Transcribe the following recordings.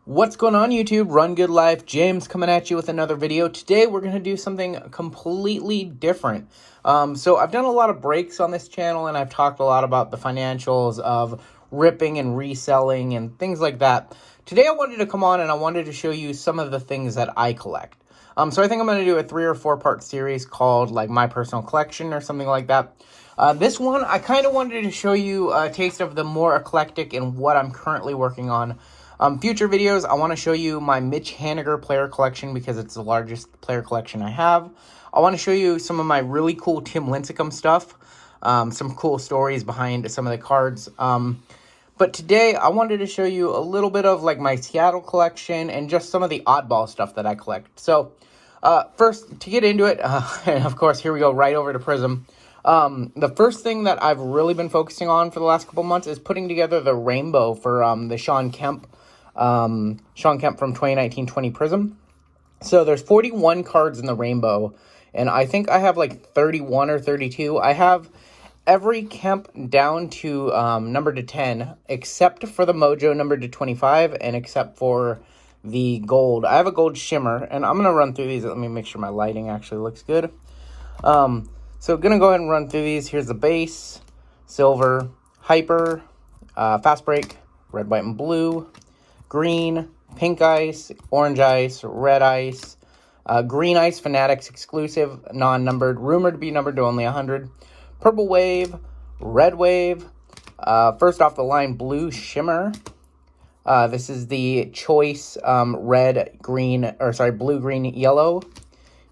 What's going on, YouTube? Run Good Life. James coming at you with another video. Today we're going to do something completely different. So I've done a lot of breaks on this channel, and I've talked a lot about the financials of ripping and reselling and things like that. Today I wanted to come on and I wanted to show you some of the things that I collect. So I think I'm going to do a 3 or 4 part series called like My Personal Collection or something like that. This one, I kind of wanted to show you a taste of the more eclectic and what I'm currently working on. Future videos, I want to show you my Mitch Haniger player collection because it's the largest player collection I have. I want to show you some of my really cool Tim Lincecum stuff, some cool stories behind some of the cards. But today, I wanted to show you a little bit of like my Seattle collection and just some of the oddball stuff that I collect. So, first, to get into it, and of course, here we go right over to Prism. The first thing that I've really been focusing on for the last couple months is putting together the rainbow for the Sean Kemp from 2019-20 Prism. So there's 41 cards in the rainbow, and I think I have like 31 or 32. I have every Kemp down to numbered to 10, except for the Mojo numbered to 25, and except for the gold. I have a gold shimmer, and I'm going to run through these. Let me make sure my lighting actually looks good. So going to go ahead and run through these. Here's the base, silver, hyper, fast break, red, white, and blue, green, pink ice, orange ice, red ice, green ice, Fanatics exclusive, non-numbered, rumored to be numbered to only 100, purple wave, red wave, first off the line, blue shimmer. This is the choice red, green, or sorry, blue, green, yellow.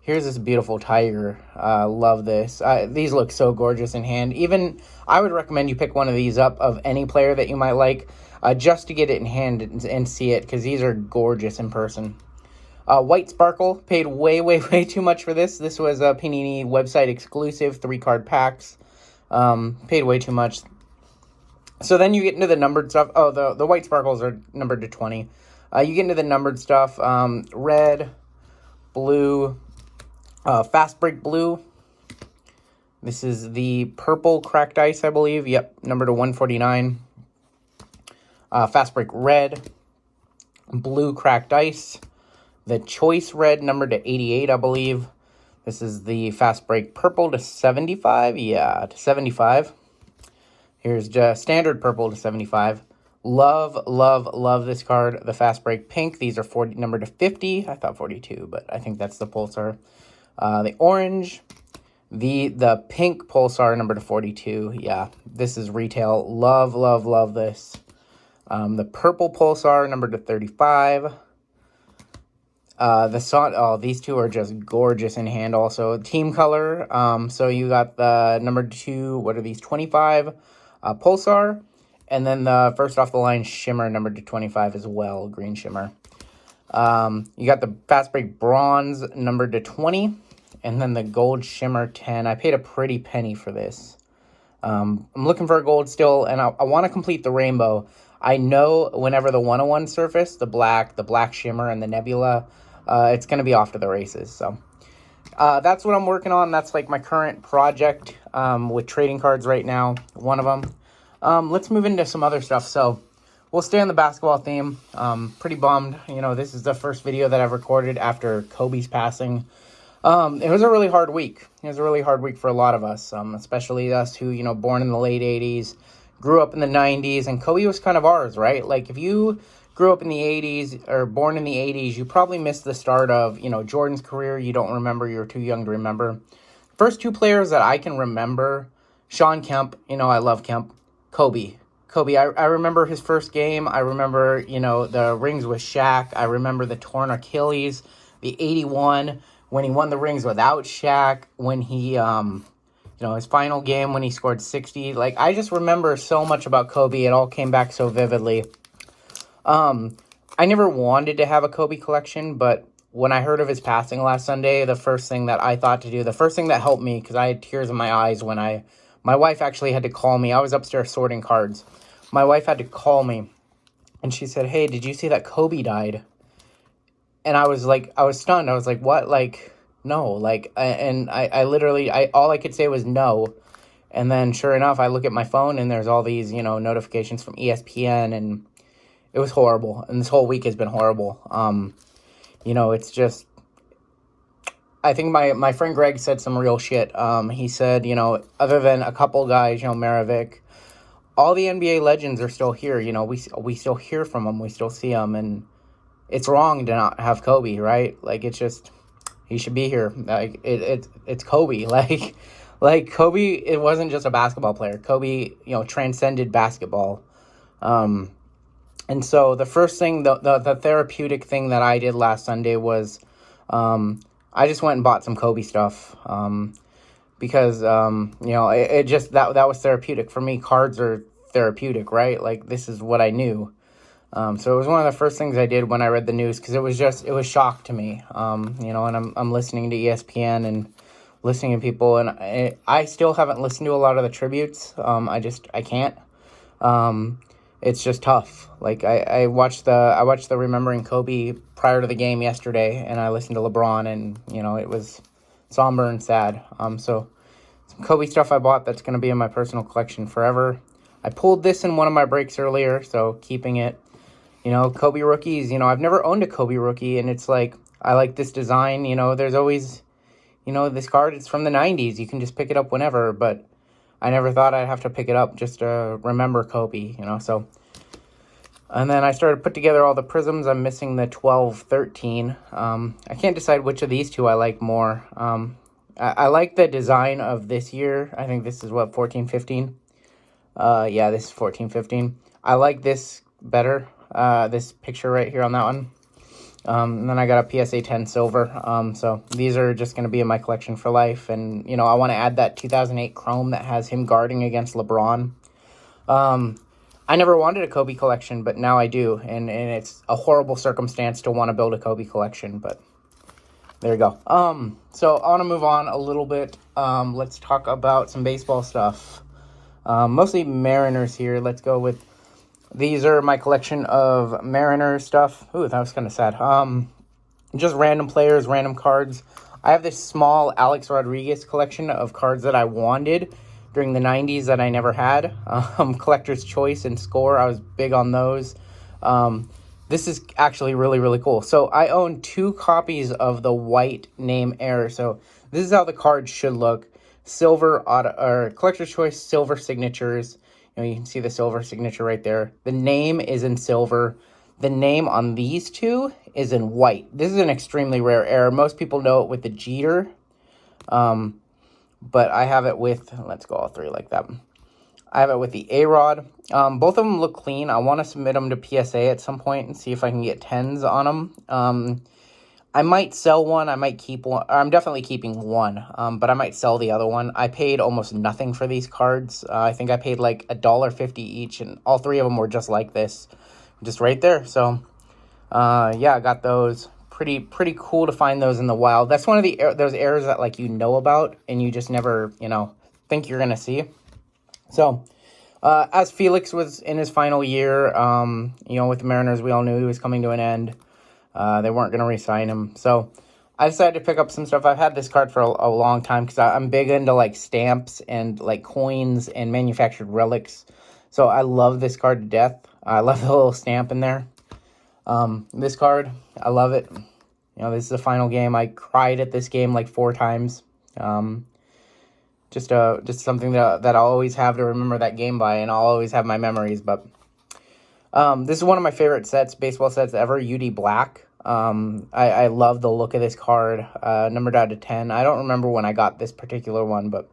Here's this beautiful tiger. Love this. These look so gorgeous in hand. Even, I would recommend you pick one of these up of any player that you might like, just to get it in hand and see it, because these are gorgeous in person. White Sparkle, paid way too much for this. This was a Panini website exclusive, 3-card packs. Paid way too much. So then you get into the numbered stuff. Oh, the White Sparkles are numbered to 20. You get into the numbered stuff. Red, blue, fast break blue. This is the purple cracked ice, I believe. Yep, number to 149. Fast break red, blue cracked ice. The choice red, number to 88, I believe. This is the fast break purple to 75. Yeah, to 75. Here's just standard purple to 75. Love this card. The fast break pink. These are number to 50. I thought 42, but I think that's the Pulsar. The orange, the pink Pulsar, number to 42. Yeah, this is retail. Love this. The purple Pulsar, number to 35. These two are just gorgeous in hand also. Team color, so you got the number 2, what are these, 25 Pulsar. And then the first off the line shimmer, number to 25 as well, green shimmer. You got the fast break bronze, number to 20. And then the gold shimmer 10. I paid a pretty penny for this. I'm looking for a gold still, and I want to complete the rainbow. I know whenever the 101 surface, the black shimmer, and the nebula, it's going to be off to the races. So that's what I'm working on. That's like my current project with trading cards right now, one of them. Let's move into some other stuff. So we'll stay on the basketball theme. Pretty bummed. You know, this is the first video that I've recorded after Kobe's passing. It was a really hard week. It was a really hard week for a lot of us, especially us who, you know, born in the late 80s, grew up in the 90s, and Kobe was kind of ours, right? Like, if you grew up in the 80s or born in the 80s, you probably missed the start of, you know, Jordan's career. You don't remember. You're too young to remember. First 2 players that I can remember, Sean Kemp, you know, I love Kemp. Kobe, I remember his first game. I remember, you know, the rings with Shaq. I remember the torn Achilles, the 81, when he won the rings without Shaq, when he, you know, his final game when he scored 60. Like, I just remember so much about Kobe. It all came back so vividly. I never wanted to have a Kobe collection, but when I heard of his passing last Sunday, the first thing that I thought to do, the first thing that helped me, because I had tears in my eyes when my wife actually had to call me. I was upstairs sorting cards. My wife had to call me, and she said, "Hey, did you see that Kobe died?" And I was stunned. I was like, what? Like, no. Like, and I literally, all I could say was no. And then sure enough, I look at my phone and there's all these, you know, notifications from ESPN, and it was horrible, and this whole week has been horrible. It's just, I think my friend Greg said some real shit. He said, other than a couple guys, Maravik, all the NBA legends are still here. We still hear from them, we still see them, and it's wrong to not have Kobe, right? Like, it's just, he should be here. Like, it's Kobe. Like Kobe, it wasn't just a basketball player. Kobe, transcended basketball. And so the first thing, the therapeutic thing that I did last Sunday was, I just went and bought some Kobe stuff. Because, it just, that was therapeutic. For me, cards are therapeutic, right? Like, this is what I knew. So it was one of the first things I did when I read the news, because it was shock to me. And I'm listening to ESPN and listening to people, and I still haven't listened to a lot of the tributes. I can't. It's just tough. Like, I watched the Remembering Kobe prior to the game yesterday, and I listened to LeBron, and it was somber and sad. So some Kobe stuff I bought that's going to be in my personal collection forever. I pulled this in one of my breaks earlier, so keeping it. Kobe rookies, I've never owned a Kobe rookie, and it's like, I like this design. There's always, this card, it's from the 90s. You can just pick it up whenever, but I never thought I'd have to pick it up just to remember Kobe, so. And then I started to put together all the prisms. I'm missing the 12-13. I can't decide which of these two I like more. I like the design of this year. I think this is, 14-15? Yeah, this is 14-15. I like this better, this picture right here on that one. And then I got a PSA 10 silver. So these are just going to be in my collection for life. And, I want to add that 2008 chrome that has him guarding against LeBron. I never wanted a Kobe collection, but now I do. And it's a horrible circumstance to want to build a Kobe collection, but there you go. So I want to move on a little bit. Let's talk about some baseball stuff. Mostly Mariners here. Let's go with, these are my collection of Mariners stuff. Ooh, that was kind of sad. Just random players, random cards. I have this small Alex Rodriguez collection of cards that I wanted during the 90s that I never had. Collector's Choice and Score, I was big on those. This is actually really, really cool. So I own 2 copies of the white name error. So this is how the card should look. Silver auto, or Collector's Choice silver signatures. You can see the silver signature right there. The name is in silver. The name on these 2 is in white. This is an extremely rare error. Most people know it with the Jeter. But I have it with, let's go all 3 like that. I have it with the A-Rod. Both of them look clean. I want to submit them to PSA at some point and see if I can get 10s on them. I might sell one. I might keep one. I'm definitely keeping one, but I might sell the other one. I paid almost nothing for these cards. I think I paid like $1.50 each, and all 3 of them were just like this, just right there. So, yeah, I got those. Pretty cool to find those in the wild. That's one of those errors that like about, and you just never think you're gonna see. So, as Felix was in his final year, with the Mariners, we all knew he was coming to an end. They weren't going to re-sign him. So I decided to pick up some stuff. I've had this card for a long time because I'm big into like stamps and like coins and manufactured relics. So I love this card to death. I love the little stamp in there. This card, I love it. This is the final game. I cried at this game like 4 times. Just something that I'll always have to remember that game by, and I'll always have my memories. But this is one of my favorite baseball sets ever, UD Black. I love the look of this card, numbered out of 10. I don't remember when I got this particular one, but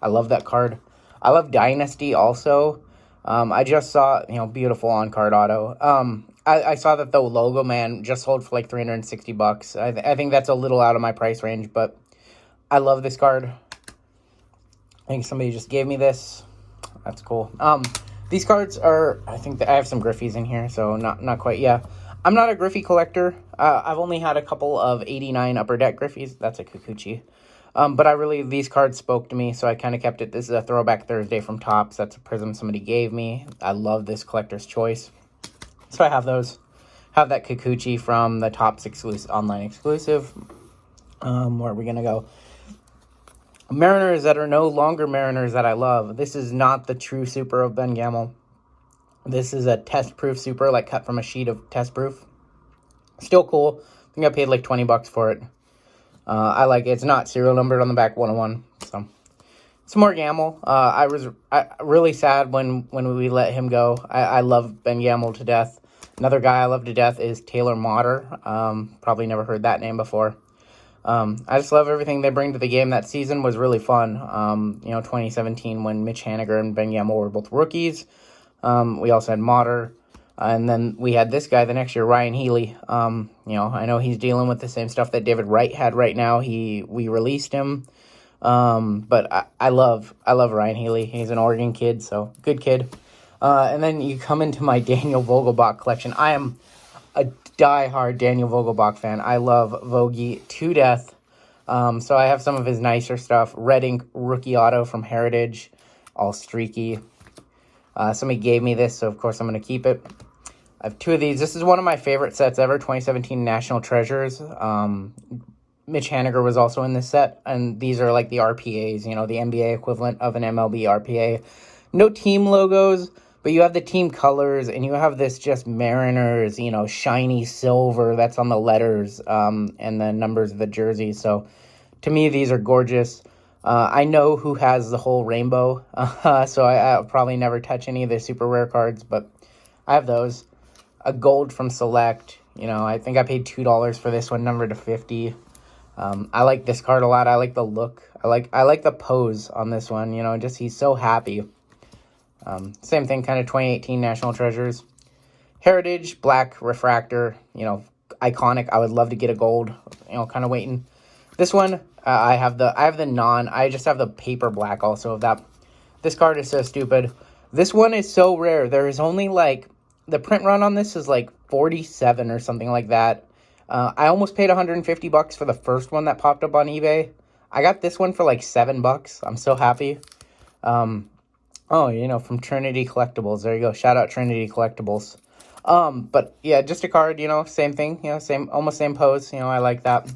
I love that card. I love Dynasty also. I just saw, beautiful on-card auto. I saw that the Logo Man just sold for like $360. I think that's a little out of my price range, but I love this card. I think somebody just gave me this. That's cool. These cards are, I think that I have some Griffies in here, so not quite, yeah. I'm not a Griffey collector. I've only had a couple of 89 Upper Deck Griffies. That's a Kikuchi. But these cards spoke to me, so I kind of kept it. This is a Throwback Thursday from Topps. That's a prism somebody gave me. I love this Collector's Choice. So I have those. Have that Kikuchi from the Topps online exclusive. Where are we going to go? Mariners that are no longer Mariners that I love. This is not the true super of Ben Gamel. This is a test proof super, like cut from a sheet of test proof. Still cool. I think I paid like 20 bucks for it. I like it. It's not serial numbered on the back, 101. So some more Gamble. I was really sad when we let him go. I love Ben Gamble to death. Another guy I love to death is Taylor Motter. Probably never heard that name before. I just love everything they bring to the game. That season was really fun. 2017 when Mitch Haniger and Ben Gamble were both rookies. We also had Motter. And then we had this guy the next year, Ryan Healy. I know he's dealing with the same stuff that David Wright had right now. We released him. But I love Ryan Healy. He's an Oregon kid, so good kid. And then you come into my Daniel Vogelbach collection. I am a diehard Daniel Vogelbach fan. I love Vogie to death. So I have some of his nicer stuff. Red ink rookie auto from Heritage, all streaky. Somebody gave me this, so of course I'm going to keep it. I have two of these. This is one of my favorite sets ever, 2017 National Treasures. Mitch Haniger was also in this set, and these are like the RPAs, the NBA equivalent of an MLB RPA. No team logos, but you have the team colors, and you have this just Mariners, shiny silver that's on the letters and the numbers of the jerseys. So to me, these are gorgeous. I know who has the whole rainbow, so I'll probably never touch any of the super rare cards, but I have those. A gold from Select. I think I paid $2 for this one, numbered to 50. I like this card a lot. I like the look. I like the pose on this one. Just he's so happy. Same thing, kind of 2018 National Treasures. Heritage, black refractor. Iconic. I would love to get a gold. Kind of waiting. This one, I have the non. I just have the paper black also of that. This card is so stupid. This one is so rare. There is only the print run on this is 47 or something like that. I almost paid 150 bucks for the first one that popped up on eBay. I got this one for $7. I'm so happy. From Trinity Collectibles. There you go. Shout out Trinity Collectibles. But yeah, just a card, same thing, almost same pose. I like that.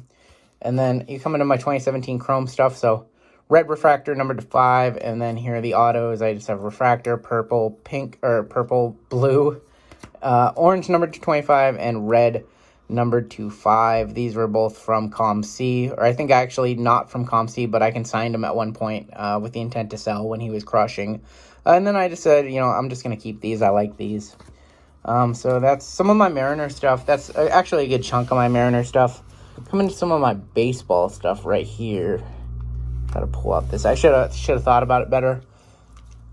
And then you come into my 2017 Chrome stuff. So red refractor numbered to 5, and then here are the autos. I just have refractor, purple, pink, or purple, blue, orange numbered to 25, and red numbered to 5. These were both from ComC, or I think actually not from ComC, but I consigned them at one point with the intent to sell when he was crushing. And then I just said, I'm just going to keep these. I like these. So that's some of my Mariner stuff. That's actually a good chunk of my Mariner stuff. Coming to some of my baseball stuff right here. Gotta pull out this. I should have thought about it better.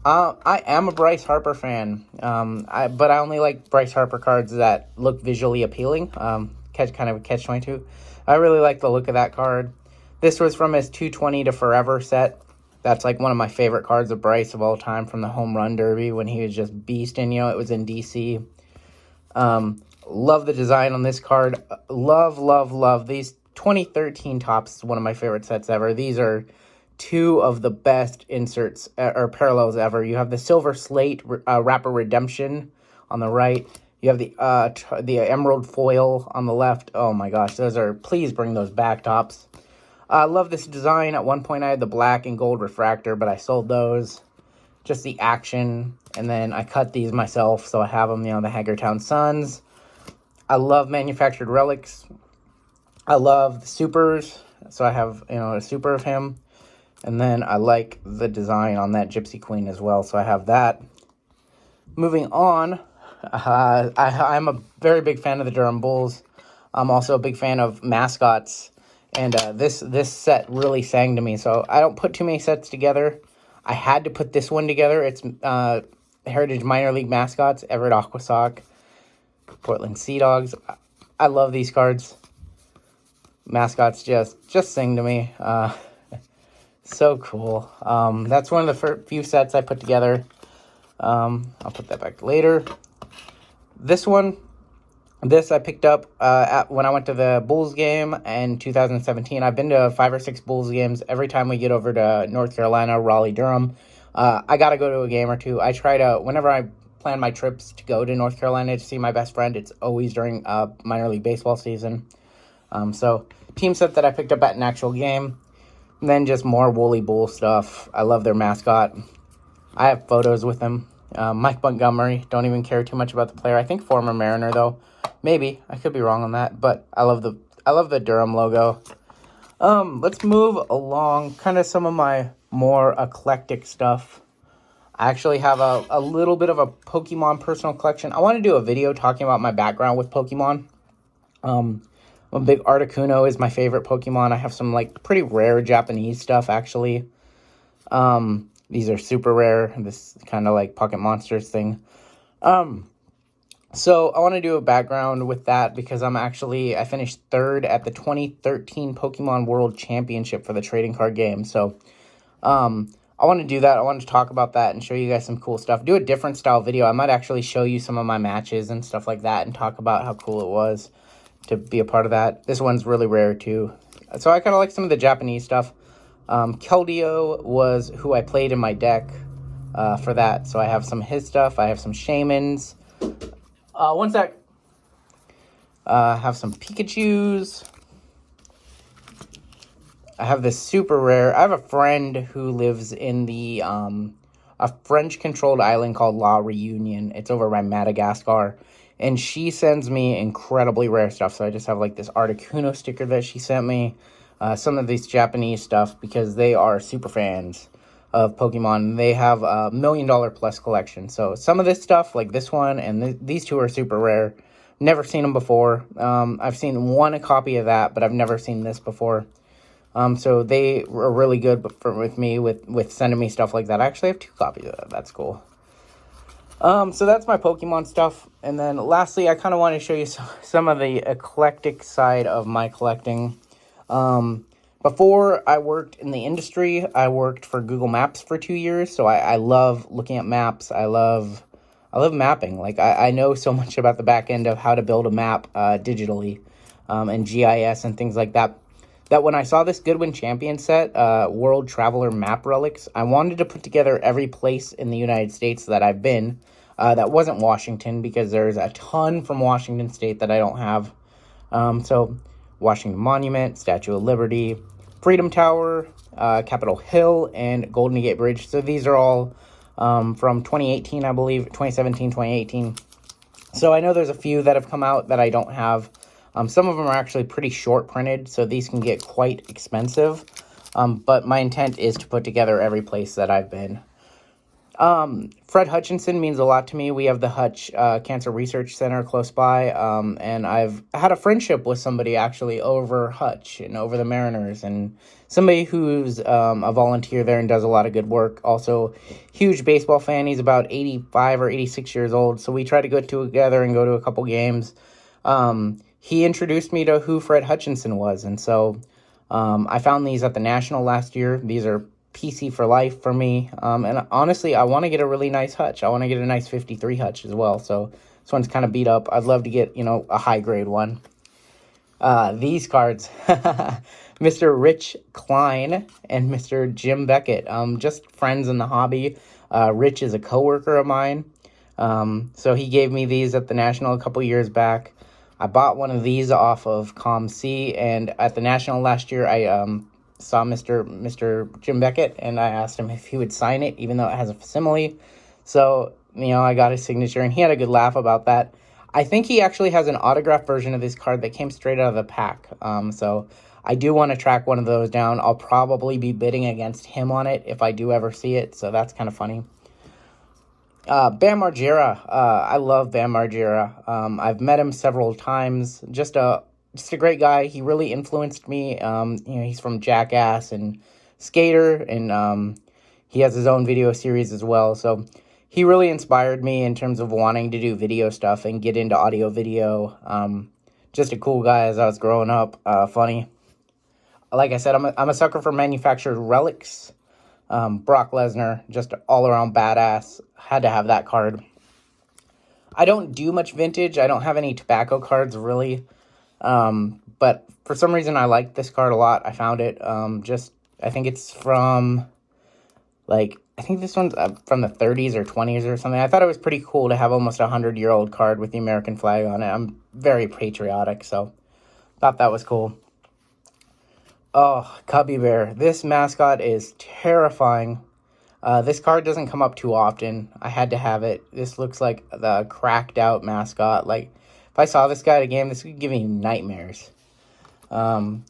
I am a Bryce Harper fan, but I only like Bryce Harper cards that look visually appealing. Kind of a catch-22. I really like the look of that card. This was from his 220 to Forever set. That's one of my favorite cards of Bryce of all time, from the Home Run Derby when he was just beasting. It was in DC. Love the design on this card. Love. These 2013 Topps is one of my favorite sets ever. These are two of the best inserts or parallels ever. You have the Silver Slate Rapper Redemption on the right. You have the Emerald Foil on the left. Oh my gosh, please bring those back, Topps. I love this design. At one point I had the black and gold refractor, but I sold those. Just the action. And then I cut these myself, so I have them, the Hagertown Suns. I love manufactured relics. I love the supers, so I have, a super of him. And then I like the design on that Gypsy Queen as well, so I have that. Moving on, I'm a very big fan of the Durham Bulls. I'm also a big fan of mascots, and this set really sang to me, so I don't put too many sets together. I had to put this one together. It's Heritage Minor League Mascots, Everett Aquasock, Portland Sea Dogs. I love these cards. Mascots just sing to me. So cool. That's one of the few sets I put together. I'll put that back later. This I picked up when I went to the Bulls game in 2017. I've been to 5 or 6 Bulls games. Every time we get over to North Carolina, Raleigh, Durham, I got to go to a game or two. I try to, whenever I plan my trips to go to North Carolina to see my best friend, it's always during minor league baseball season. So team set that I picked up at an actual game. And then just more Woolly Bull stuff. I love their mascot. I have photos with them. Mike Montgomery, don't even care too much about the player. I think former Mariner, though. Maybe. I could be wrong on that, but I love the Durham logo. Let's move along. Kind of some of my more eclectic stuff. I actually have a little bit of a Pokemon personal collection. I want to do a video talking about my background with Pokemon. A big Articuno is my favorite Pokemon. I have some like pretty rare Japanese stuff actually. These are super rare. This kind of like Pocket Monsters thing. So I want to do a background with that because I finished third at the 2013 Pokemon World Championship for the trading card game. So, I want to do that. I want to talk about that and show you guys some cool stuff. Do a different style video. I might actually show you some of my matches and stuff like that and talk about how cool it was to be a part of that. This one's really rare too. So I kind of like some of the Japanese stuff. Keldeo was who I played in my deck for that. So I have some of his stuff. I have some Shaymins. One sec. Have some Pikachus. I have this super rare. I have a friend who lives in the a French-controlled island called La Reunion. It's over by Madagascar, and she sends me incredibly rare stuff. So I just have like this Articuno sticker that she sent me, some of these Japanese stuff because they are super fans of Pokemon. They have a $1 million plus collection. So some of this stuff, like this one and these two, are super rare. Never seen them before. I've seen one copy of that, but I've never seen this before. So they were really good with me with sending me stuff like that. I actually have 2 copies of that. That's cool. So that's my Pokemon stuff. And then lastly, I kind of want to show you some of the eclectic side of my collecting. Before I worked in the industry, I worked for Google Maps for 2 years. So I love looking at maps. I love mapping. Like I know so much about the back end of how to build a map digitally, and GIS and things like that. That when I saw this Goodwin Champion set, World Traveler Map Relics, I wanted to put together every place in the United States that I've been that wasn't Washington, because there's a ton from Washington State that I don't have. So Washington Monument, Statue of Liberty, Freedom Tower, Capitol Hill, and Golden Gate Bridge. So these are all from 2018, I believe, 2017, 2018. So I know there's a few that have come out that I don't have. Some of them are actually pretty short printed, so these can get quite expensive. But my intent is to put together every place that I've been. Fred Hutchinson means a lot to me. We have the Hutch Cancer Research Center close by, and I've had a friendship with somebody actually over Hutch and over the Mariners, and somebody who's a volunteer there and does a lot of good work. Also, huge baseball fan. He's about 85 or 86 years old, so we try to go together and go to a couple games. He introduced me to who Fred Hutchinson was, and so I found these at the National last year. These are PC for life for me, and honestly, I want to get a really nice Hutch. I want to get a nice 53 Hutch as well, so this one's kind of beat up. I'd love to get, a high-grade one. These cards, Mr. Rich Klein and Mr. Jim Beckett, just friends in the hobby. Rich is a coworker of mine, so he gave me these at the National a couple years back. I bought one of these off of ComC, and at the National last year, I saw Mr. Jim Beckett, and I asked him if he would sign it, even though it has a facsimile. So, I got his signature, and he had a good laugh about that. I think he actually has an autographed version of this card that came straight out of the pack. So I do want to track one of those down. I'll probably be bidding against him on it if I do ever see it, so that's kind of funny. Bam Margera. I love Bam Margera. I've met him several times. Just a great guy. He really influenced me. He's from Jackass and Skater, and he has his own video series as well. So he really inspired me in terms of wanting to do video stuff and get into audio video. Just a cool guy as I was growing up. Funny. Like I said, I'm a sucker for manufactured relics. Brock Lesnar, just all around badass. Had to have that card. I don't do much vintage. I don't have any tobacco cards really. But for some reason I like this card a lot. I found it. I think it's from I think this one's from the 30s or 20s or something. I thought it was pretty cool to have almost a 100-year-old card with the American flag on it. I'm very patriotic, so thought that was cool. Oh, Cubby Bear. This mascot is terrifying. This card doesn't come up too often. I had to have it. This looks like the cracked out mascot. Like, if I saw this guy at a game, this would give me nightmares. Come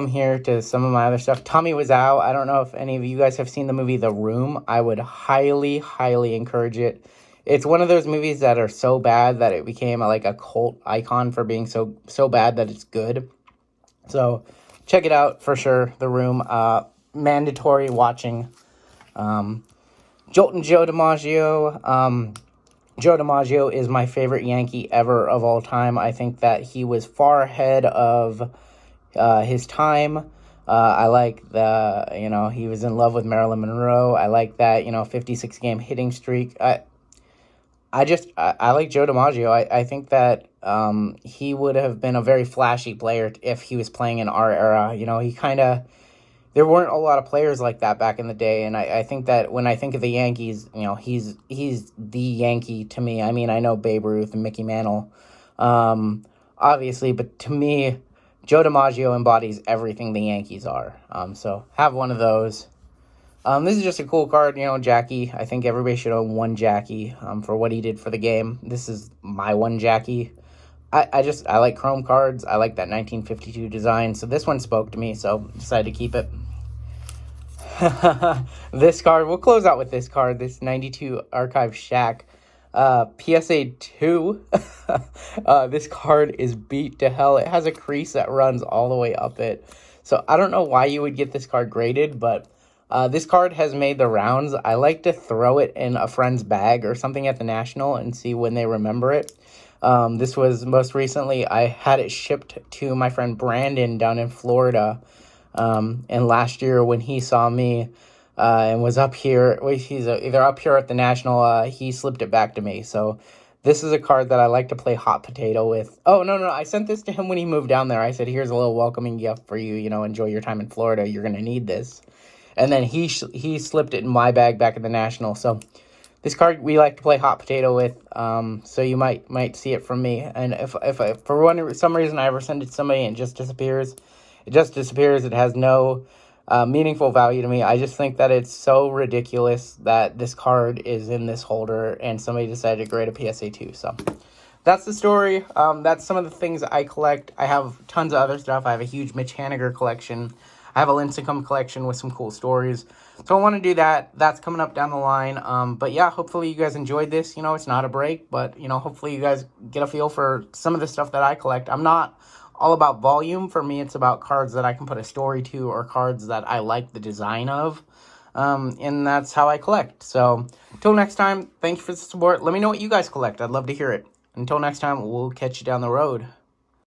here to some of my other stuff. Tommy Wiseau. I don't know if any of you guys have seen the movie The Room. I would highly, highly encourage it. It's one of those movies that are so bad that it became like a cult icon for being so bad that it's good. So check it out for sure. The Room. Mandatory watching. Jolton Joe DiMaggio. Joe DiMaggio is my favorite Yankee ever of all time. I think that he was far ahead of his time. I like he was in love with Marilyn Monroe. I like that, 56 game hitting streak. I like Joe DiMaggio. I think that he would have been a very flashy player if he was playing in our era. There weren't a lot of players like that back in the day, and I think that when I think of the Yankees, he's the Yankee to me. I mean, I know Babe Ruth and Mickey Mantle, obviously, but to me, Joe DiMaggio embodies everything the Yankees are. So have one of those. This is just a cool card, Jackie. I think everybody should own one Jackie for what he did for the game. This is my one Jackie. I like chrome cards. I like that 1952 design. So this one spoke to me, so decided to keep it. This card, we'll close out with this card, this 92 Archive Shaq. PSA 2. This card is beat to hell. It has a crease that runs all the way up it. So I don't know why you would get this card graded, but this card has made the rounds. I like to throw it in a friend's bag or something at the National and see when they remember it. This was most recently, I had it shipped to my friend Brandon down in Florida. And last year when he saw me and was up here, he's either up here at the National, he slipped it back to me. So this is a card that I like to play hot potato with. Oh, no, I sent this to him when he moved down there. I said, here's a little welcoming gift for you, enjoy your time in Florida. You're going to need this. And then he slipped it in my bag back at the National. So this card we like to play hot potato with. So you might see it from me. And if for some reason I ever send it to somebody and it just disappears, it just disappears. It has no meaningful value to me. I just think that it's so ridiculous that this card is in this holder and somebody decided to grade a PSA 2. So that's the story. That's some of the things I collect. I have tons of other stuff. I have a huge Mitch Haniger collection. I have a Lincecum collection with some cool stories. So I want to do that. That's coming up down the line. But yeah, hopefully you guys enjoyed this. It's not a break, but, hopefully you guys get a feel for some of the stuff that I collect. I'm not all about volume. For me, it's about cards that I can put a story to or cards that I like the design of. And that's how I collect. So until next time, thank you for the support. Let me know what you guys collect. I'd love to hear it. Until next time, we'll catch you down the road.